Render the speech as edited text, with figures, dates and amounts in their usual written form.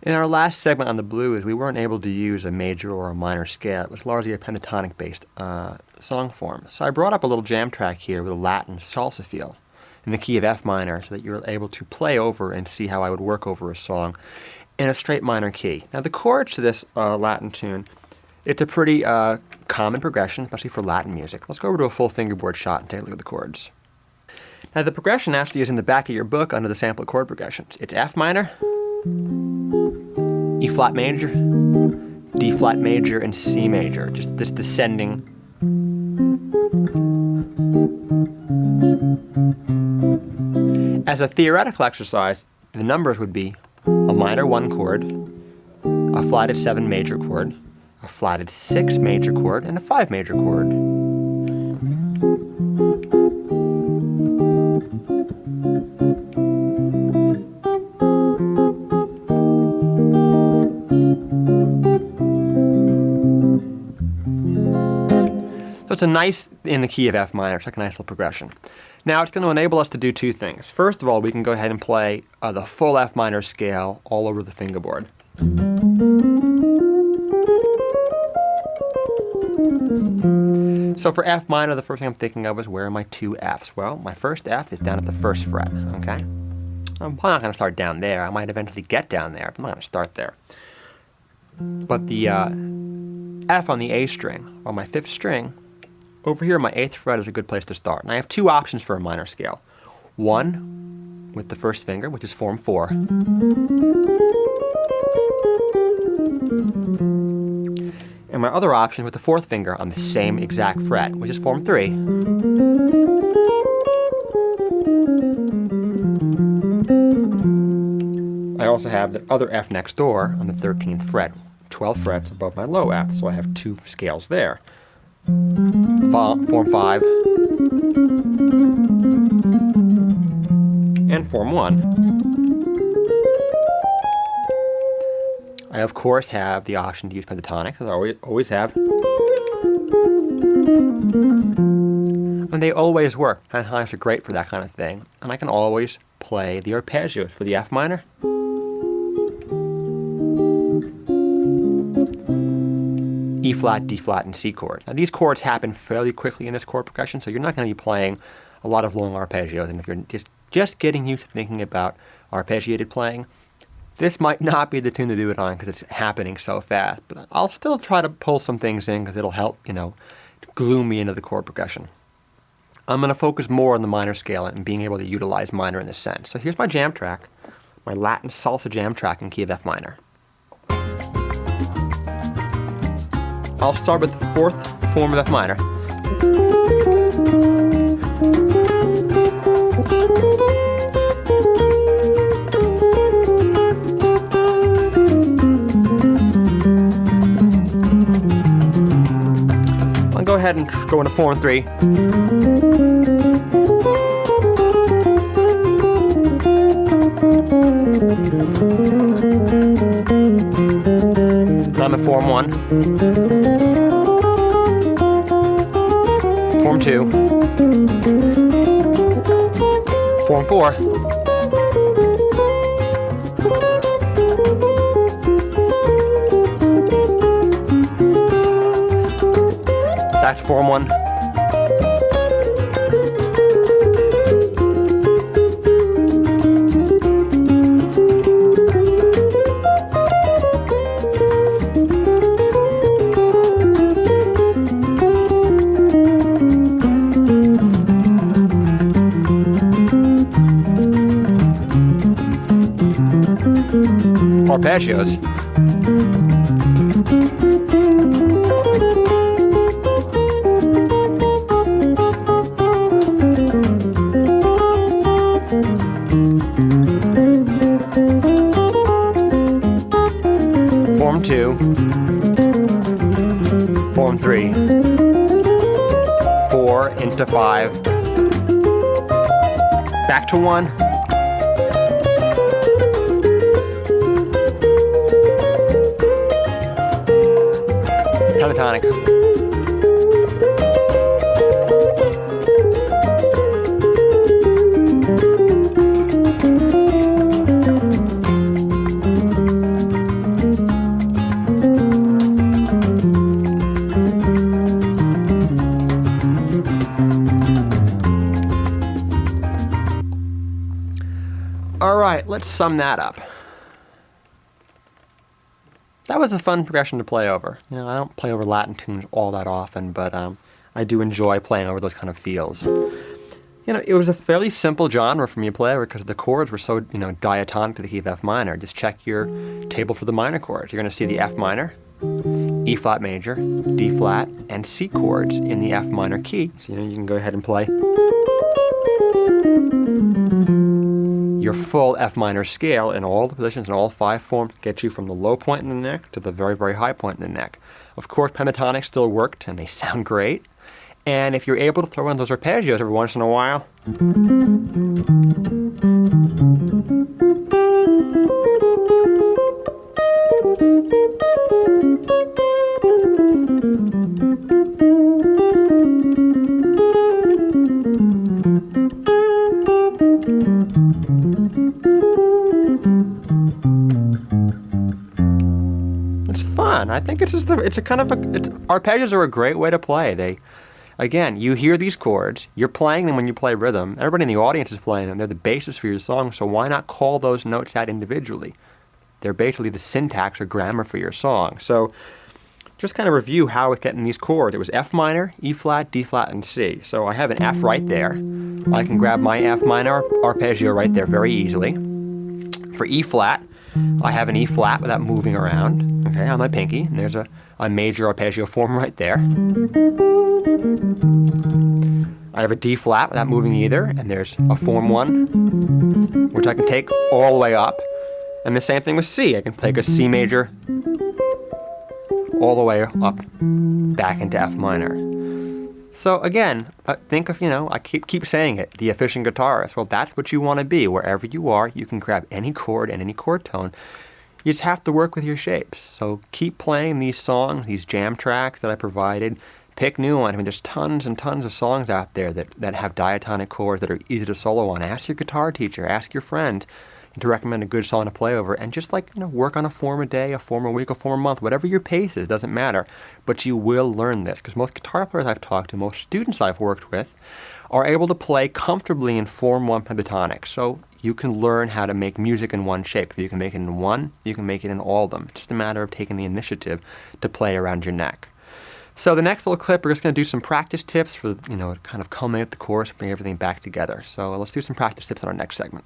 In our last segment on the blues, we weren't able to use a major or a minor scale. It was largely a pentatonic-based song form. So I brought up a little jam track here with a Latin salsa feel in the key of F minor so that you're able to play over and see how I would work over a song in a straight minor key. Now the chords to this Latin tune, it's a pretty common progression, especially for Latin music. Let's go over to a full fingerboard shot and take a look at the chords. Now the progression actually is in the back of your book under the sample chord progressions. It's F minor, E flat major, D flat major, and C major, just this descending. As a theoretical exercise, the numbers would be a minor 1 chord, a flatted 7 major chord, a flatted 6 major chord, and a 5 major chord. So it's a nice, in the key of F minor, it's like a nice little progression. Now it's going to enable us to do two things. First of all, we can go ahead and play the full F minor scale all over the fingerboard. So for F minor, the first thing I'm thinking of is where are my two Fs? Well, my first F is down at the first fret, okay? I'm probably not going to start down there. I might eventually get down there, but I'm not going to start there. But the F on the A string, on my 5th string, over here my 8th fret is a good place to start. And I have two options for a minor scale. One with the first finger, which is form 4. And my other option with the 4th finger on the same exact fret, which is form 3. I also have the other F next door on the 13th fret, 12 frets above my low F, so I have two scales there. Form 5 and form 1. I of course have the option to use pentatonics, as I always have. And they always work. Pentatonics are great for that kind of thing. And I can always play the arpeggios for the F minor. E flat, D flat, and C chord. Now these chords happen fairly quickly in this chord progression, so you're not going to be playing a lot of long arpeggios. And if you're just getting used to thinking about arpeggiated playing, this might not be the tune to do it on because it's happening so fast. But I'll still try to pull some things in because it'll help, glue me into the chord progression. I'm going to focus more on the minor scale and being able to utilize minor in this sense. So here's my jam track, my Latin salsa jam track in key of F minor. I'll start with the 4th form of F minor. I'll go ahead and go into form 3. I'm at form 1, form 2, form 4, back to form 1, arpeggios. Form 2, form 3, 4 into 5, back to 1. Pentatonic. All right, let's sum that up. That was a fun progression to play over. You know, I don't play over Latin tunes all that often, but I do enjoy playing over those kind of feels. You know, it was a fairly simple genre for me to play over because the chords were so, you know, diatonic to the key of F minor. Just check your table for the minor chords. You're going to see the F minor, E flat major, D flat, and C chords in the F minor key. So, you know, you can go ahead and play your full F minor scale in all the positions in all 5 forms, get you from the low point in the neck to the very, very high point in the neck. Of course, pentatonics still worked, and they sound great. And if you're able to throw in those arpeggios every once in a while, it's fun. I think it's just arpeggios are a great way to play. Again, you hear these chords, you're playing them when you play rhythm, everybody in the audience is playing them, they're the basis for your song, so why not call those notes out individually? They're basically the syntax or grammar for your song. So just kind of review how it's getting these chords. It was F minor, E flat, D flat, and C. So I have an F right there. I can grab my F minor arpeggio right there very easily. For E flat, I have an E flat without moving around, okay, on my pinky, and there's a major arpeggio form right there. I have a D flat without moving either, and there's a form 1, which I can take all the way up. And the same thing with C. I can take a C major all the way up back into F minor. So again, think of, you know, I keep saying it, the efficient guitarist. Well, that's what you want to be. Wherever you are, you can grab any chord and any chord tone. You just have to work with your shapes. So keep playing these songs, these jam tracks that I provided. Pick new ones. I mean, there's tons and tons of songs out there that have diatonic chords that are easy to solo on. Ask your guitar teacher, ask your friend to recommend a good song to play over, and just work on a form a day, a form a week, a form a month, whatever your pace is, doesn't matter. But you will learn this, because most guitar players I've talked to, most students I've worked with, are able to play comfortably in form 1 pentatonic. So you can learn how to make music in one shape. If you can make it in one, you can make it in all of them. It's just a matter of taking the initiative to play around your neck. So the next little clip, we're just going to do some practice tips for, kind of culminate the course and bring everything back together. So let's do some practice tips in our next segment.